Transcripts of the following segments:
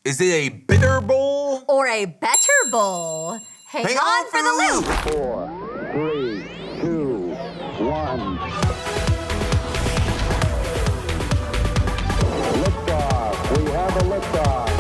Is it a bitter bowl? Or a better bowl? Hang on for the loop. 4, 3, 2, 1. Liftoff. We have a liftoff.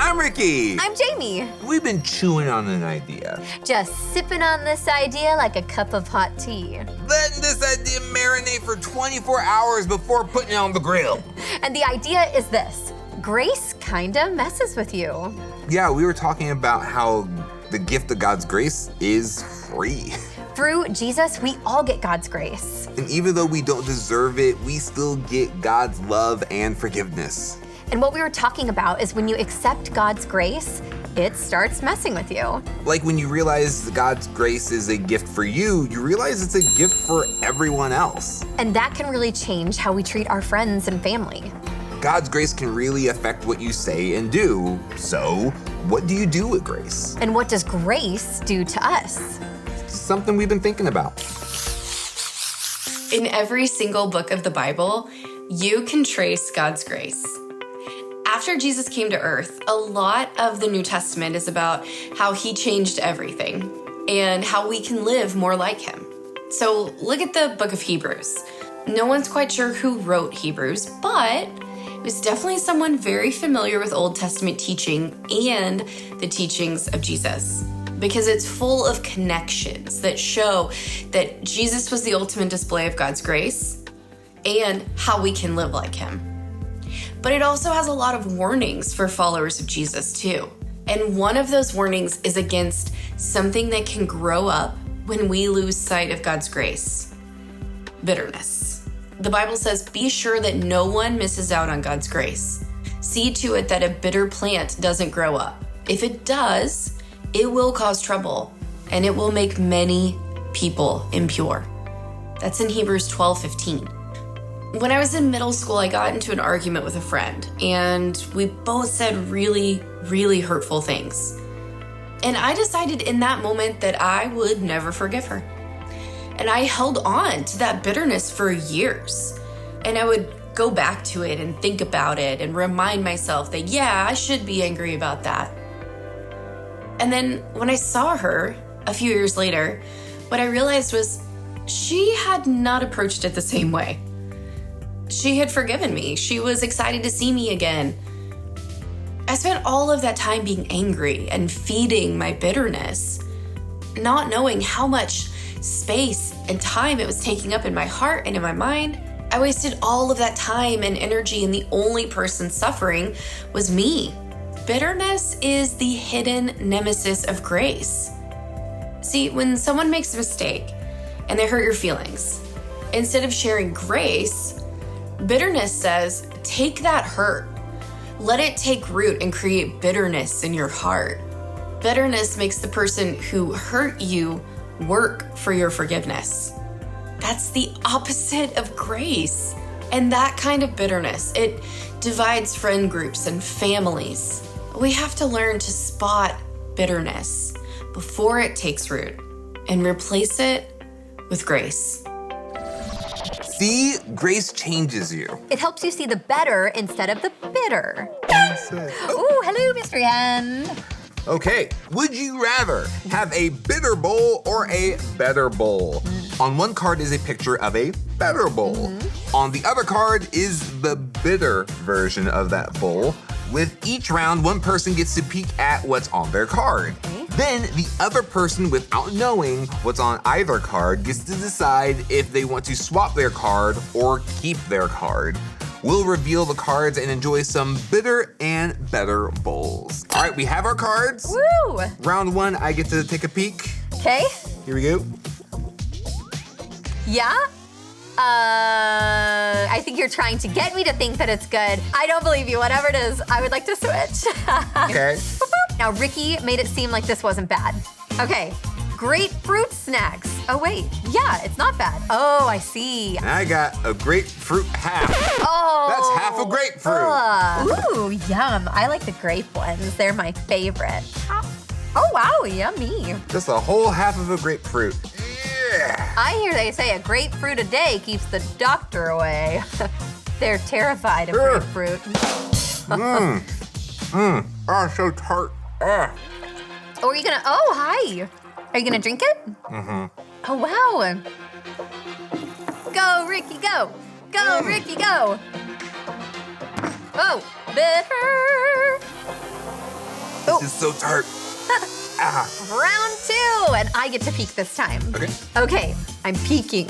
I'm Ricky. I'm Jayme. We've been chewing on an idea. Just sipping on this idea like a cup of hot tea. Letting this idea marinate for 24 hours before putting it on the grill. And the idea is this. Grace kinda messes with you. Yeah, we were talking about how the gift of God's grace is free. Through Jesus, we all get God's grace. And even though we don't deserve it, we still get God's love and forgiveness. And what we were talking about is when you accept God's grace, it starts messing with you. Like when you realize God's grace is a gift for you, you realize it's a gift for everyone else. And that can really change how we treat our friends and family. God's grace can really affect what you say and do. So, what do you do with grace? And what does grace do to us? It's something we've been thinking about. In every single book of the Bible, you can trace God's grace. After Jesus came to earth, a lot of the New Testament is about how he changed everything and how we can live more like him. So look at the book of Hebrews. No one's quite sure who wrote Hebrews, but it was definitely someone very familiar with Old Testament teaching and the teachings of Jesus, because it's full of connections that show that Jesus was the ultimate display of God's grace and how we can live like him. But it also has a lot of warnings for followers of Jesus too. And one of those warnings is against something that can grow up when we lose sight of God's grace: bitterness. The Bible says, be sure that no one misses out on God's grace. See to it that a bitter plant doesn't grow up. If it does, it will cause trouble and it will make many people impure. That's in Hebrews 12:15. When I was in middle school, I got into an argument with a friend, and we both said really, really hurtful things. And I decided in that moment that I would never forgive her. And I held on to that bitterness for years. And I would go back to it and think about it and remind myself that, yeah, I should be angry about that. And then when I saw her a few years later, what I realized was she had not approached it the same way. She had forgiven me. She was excited to see me again. I spent all of that time being angry and feeding my bitterness, not knowing how much space and time it was taking up in my heart and in my mind. I wasted all of that time and energy, and the only person suffering was me. Bitterness is the hidden nemesis of grace. See, when someone makes a mistake and they hurt your feelings, instead of sharing grace, bitterness says, take that hurt. Let it take root and create bitterness in your heart. Bitterness makes the person who hurt you work for your forgiveness. That's the opposite of grace. And that kind of bitterness, it divides friend groups and families. We have to learn to spot bitterness before it takes root and replace it with grace. See, grace changes you. It helps you see the better instead of the bitter. Ooh, hello, Mystery Hen. Okay, would you rather have a bitter bowl or a better bowl? On one card is a picture of a better bowl. On the other card is the bitter version of that bowl. With each round, one person gets to peek at what's on their card. Then the other person, without knowing what's on either card, gets to decide if they want to swap their card or keep their card. We'll reveal the cards and enjoy some bitter and better bowls. All right, we have our cards. Woo! Round one, I get to take a peek. Okay. Here we go. Yeah? I think you're trying to get me to think that it's good. I don't believe you. Whatever it is, I would like to switch. Okay. Now, Ricky made it seem like this wasn't bad. Okay, grapefruit snacks. Oh, wait. Yeah, it's not bad. Oh, I see. And I got a grapefruit half. Oh. That's half a grapefruit. Ooh, yum. I like the grape ones. They're my favorite. Oh, wow, yummy. Just a whole half of a grapefruit. Yeah. I hear they say a grapefruit a day keeps the doctor away. They're terrified of grapefruit. Oh, so tart. Ah. Oh, are you gonna, oh, hi. Are you gonna drink it? Oh, wow. Go, Ricky, go. Go, Ricky, go. Oh, bitter. This is so tart. Round 2, and I get to peek this time. Okay. Okay, I'm peeking.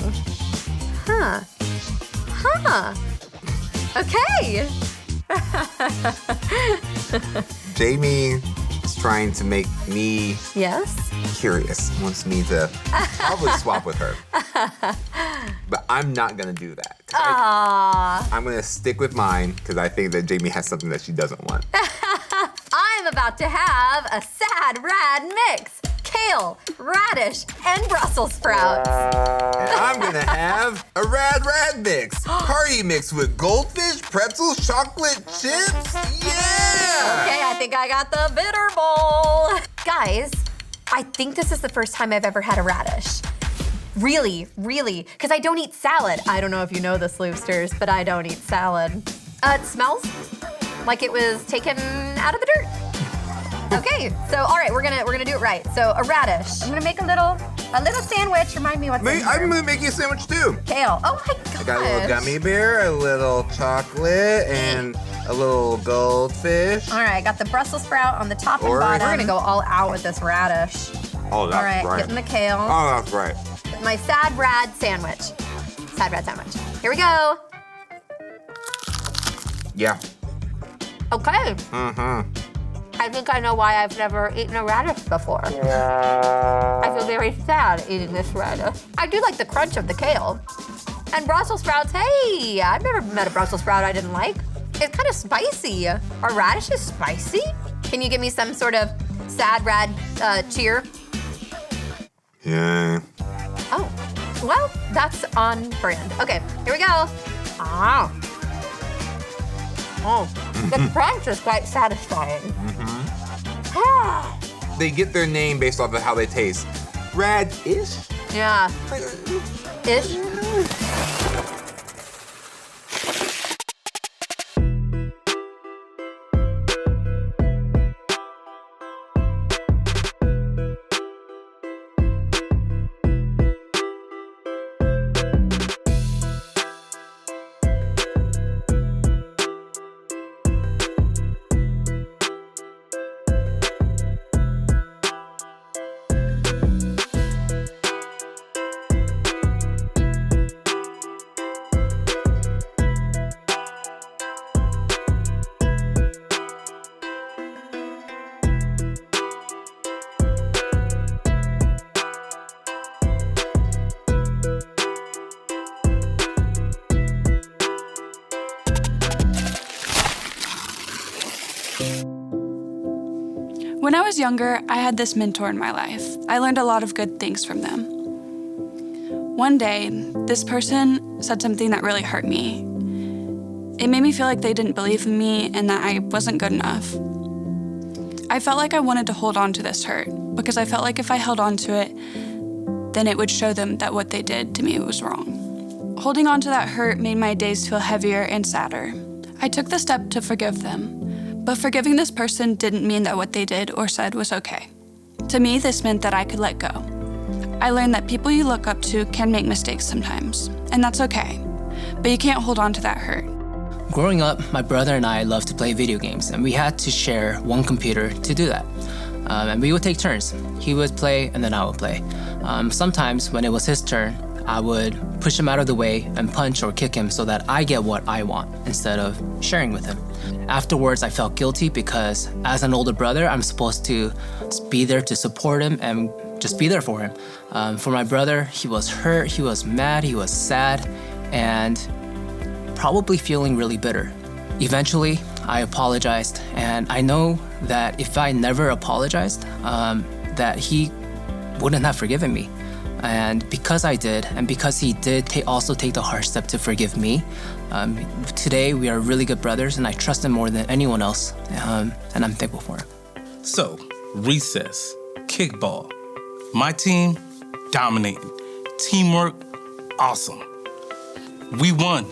Huh. Okay. Jayme is trying to make me Yes? curious. Wants me to probably swap with her. But I'm not gonna do that. I'm gonna stick with mine because I think that Jayme has something that she doesn't want. I'm about to have a sad rad mix. Kale, radish, and Brussels sprouts. And I'm gonna have a rad mix. Party mix with goldfish, pretzels, chocolate chips. Yeah! Okay, I think I got the bitter bowl. Guys, I think this is the first time I've ever had a radish. Really, because I don't eat salad. I don't know if you know this, Loopsters, but I don't eat salad. It smells like it was taken out of the dirt. Okay, so all right, we're gonna do it right. So a radish. I'm gonna make a little sandwich. Remind me what's in here. I'm gonna make you a sandwich too. Kale. Oh my gosh. I got a little gummy bear, a little chocolate, and a little goldfish. All right, I got the Brussels sprout on the top and Oregon. bottom. We're gonna go all out with this radish. Oh, that's All right, right. getting the kale. Oh, that's right. My sad rad sandwich. Sad rad sandwich. Here we go. Yeah. Okay. I think I know why I've never eaten a radish before. I feel very sad eating this radish. I do like the crunch of the kale. And Brussels sprouts, hey, I've never met a Brussels sprout I didn't like. It's kind of spicy. Are radishes spicy? Can you give me some sort of sad rad cheer? Yeah. Oh, well, that's on brand. Okay, here we go. Ah. Oh, the crunch is quite satisfying. Ah. They get their name based off of how they taste. Radish? Yeah. Ish. When I was younger, I had this mentor in my life. I learned a lot of good things from them. One day, this person said something that really hurt me. It made me feel like they didn't believe in me and that I wasn't good enough. I felt like I wanted to hold on to this hurt because I felt like if I held on to it, then it would show them that what they did to me was wrong. Holding on to that hurt made my days feel heavier and sadder. I took the step to forgive them. But forgiving this person didn't mean that what they did or said was okay. To me, this meant that I could let go. I learned that people you look up to can make mistakes sometimes, and that's okay. But you can't hold on to that hurt. Growing up, my brother and I loved to play video games, and we had to share one computer to do that. And we would take turns. He would play, and then I would play. Sometimes, when it was his turn, I would push him out of the way and punch or kick him so that I get what I want instead of sharing with him. Afterwards, I felt guilty because as an older brother, I'm supposed to be there to support him and just be there for him. For my brother, he was hurt, he was mad, he was sad, and probably feeling really bitter. Eventually, I apologized, and I know that if I never apologized, that he wouldn't have forgiven me. And because I did, and because he did also take the hard step to forgive me, today we are really good brothers, and I trust him more than anyone else, and I'm thankful for him. So, recess, kickball. My team, dominating. Teamwork, awesome. We won,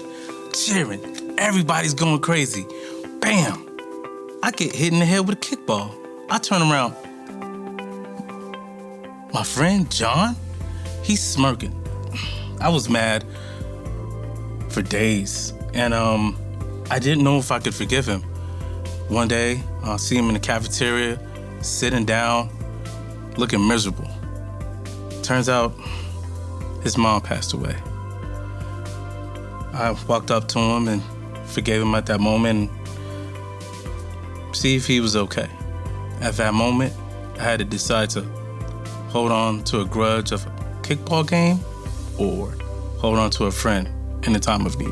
cheering, Everybody's going crazy. Bam! I get hit in the head with a kickball. I turn around. My friend John, he's smirking. I was mad for days, and I didn't know if I could forgive him. One day, I see him in the cafeteria, sitting down, looking miserable. Turns out, his mom passed away. I walked up to him and forgave him at that moment and see if he was okay. At that moment, I had to decide to hold on to a grudge of a kickball game or hold on to a friend in a time of need.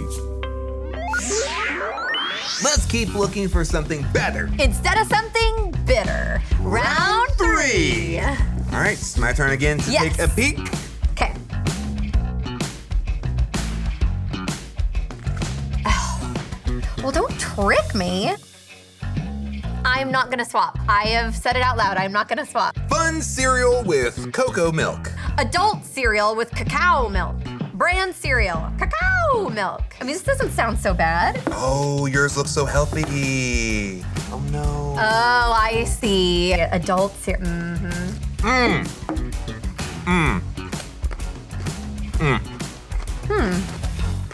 Let's keep looking for something better. Instead of something bitter. Round 3. All right, it's my turn again to Yes. take a peek. Okay. Oh. Well, don't trick me. I'm not gonna swap. I have said it out loud. I'm not gonna swap. Fun cereal with cocoa milk. Adult cereal with cacao milk. Brand cereal, cacao milk. I mean, this doesn't sound so bad. Oh, yours looks so healthy. Oh no. Oh, I see. Adult cereal.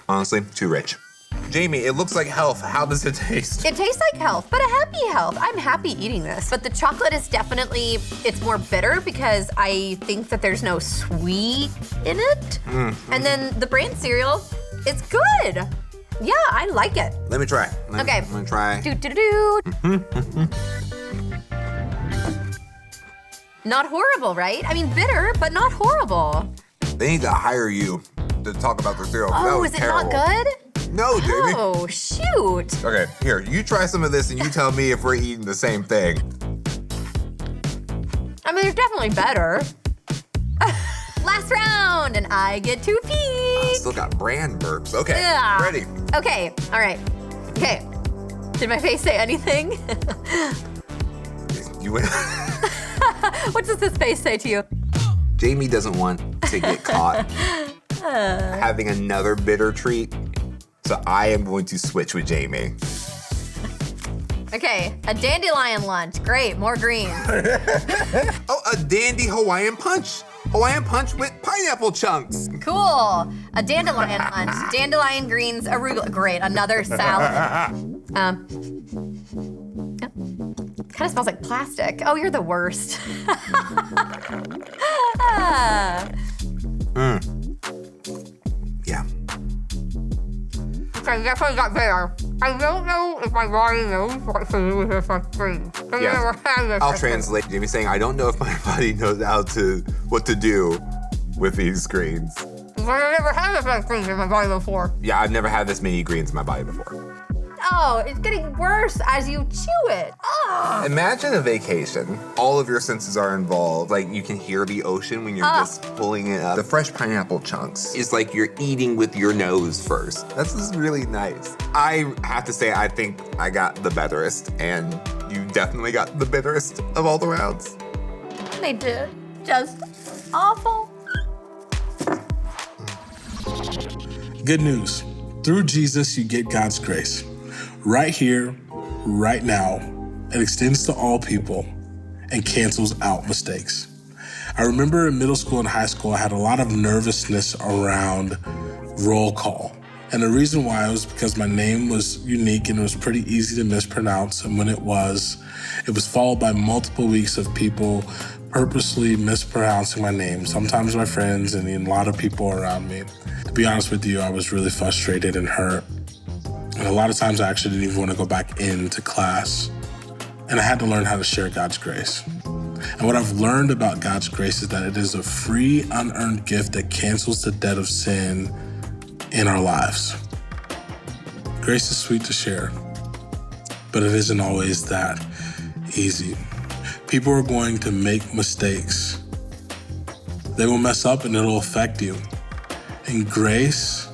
Honestly, too rich. Jayme, it looks like health. How does it taste? It tastes like health, but a happy health. I'm happy eating this. But the chocolate is definitely, it's more bitter because I think that there's no sweet in it. And then the brand cereal, it's good. Yeah, I like it. Let me try. Okay. I'm gonna try. Do. Not horrible, right? I mean, bitter, but not horrible. They need to hire you to talk about their cereal. That Oh, was is it terrible. not good? No, Jayme. Oh, shoot. Okay, here, you try some of this and you tell me if we're eating the same thing. I mean, they're definitely better. Last round, and I get to peek. Still got brand burps. Okay, Yeah. ready. Okay, all right. Okay. Did my face say anything? You win. What does this face say to you? Jayme doesn't want to get caught having another bitter treat, so I am going to switch with Jayme. Okay, a dandelion lunch. Great, more green. Oh, a dandy Hawaiian punch. Hawaiian punch with pineapple chunks. Cool. A dandelion lunch. Dandelion greens, arugula. Great, another salad. Kind of smells like plastic. Oh, you're the worst. Yeah. Okay, definitely got better. I don't know if my body knows what to do with this green. I've Yes. never had this I'll before. translate. Jayme saying, I don't know if my body knows what to do with these greens. I've never had this much green in my body before. Yeah, I've never had this many greens in my body before. Oh, it's getting worse as you chew it. Oh. Imagine a vacation. All of your senses are involved. Like you can hear the ocean when you're just pulling it up. The fresh pineapple chunks is like you're eating with your nose first. That's just really nice. I have to say, I think I got the betterest, and you definitely got the bitterest of all the rounds. They did. Just awful. Good news. Through Jesus, you get God's grace. Right here, right now. It extends to all people and cancels out mistakes. I remember in middle school and high school, I had a lot of nervousness around roll call. And the reason why was because my name was unique and it was pretty easy to mispronounce. And when it was followed by multiple weeks of people purposely mispronouncing my name, sometimes my friends and a lot of people around me. To be honest with you, I was really frustrated and hurt. And a lot of times I actually didn't even want to go back into class. And I had to learn how to share God's grace. And what I've learned about God's grace is that it is a free, unearned gift that cancels the debt of sin in our lives. Grace is sweet to share, but it isn't always that easy. People are going to make mistakes. They will mess up and it'll affect you. And grace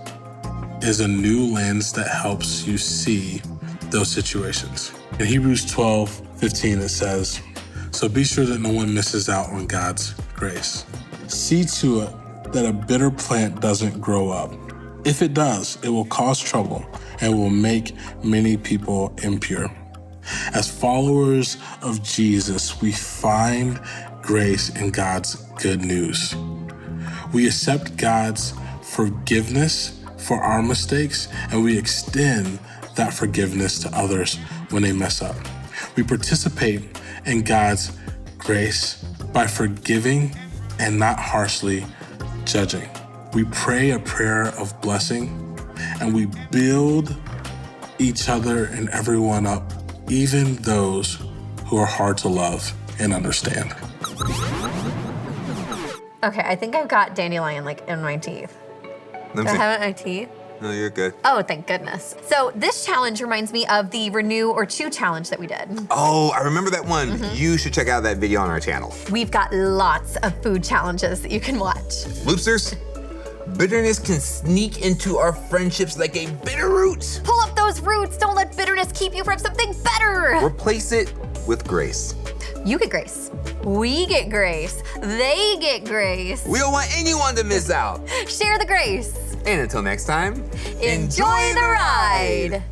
is a new lens that helps you see those situations. In Hebrews 12:15, it says, "So be sure that no one misses out on God's grace. See to it that a bitter plant doesn't grow up. If it does, it will cause trouble, and will make many people impure. As followers of Jesus, we find grace in God's good news. We accept God's forgiveness for our mistakes, and we extend that forgiveness to others when they mess up. We participate in God's grace by forgiving and not harshly judging. We pray a prayer of blessing, and we build each other and everyone up, even those who are hard to love and understand. Okay, I think I've got dandelion like in my teeth. Let me Do I see. have it in my teeth? No, you're good. Oh, thank goodness. So this challenge reminds me of the renew or chew challenge that we did. Oh, I remember that one. You should check out that video on our channel. We've got lots of food challenges that you can watch. Loopsters, bitterness can sneak into our friendships like a bitter root. Pull up those roots. Don't let bitterness keep you from something better. Replace it with grace. You get grace. We get grace. They get grace. We don't want anyone to miss out. Share the grace. And until next time, Enjoy the ride.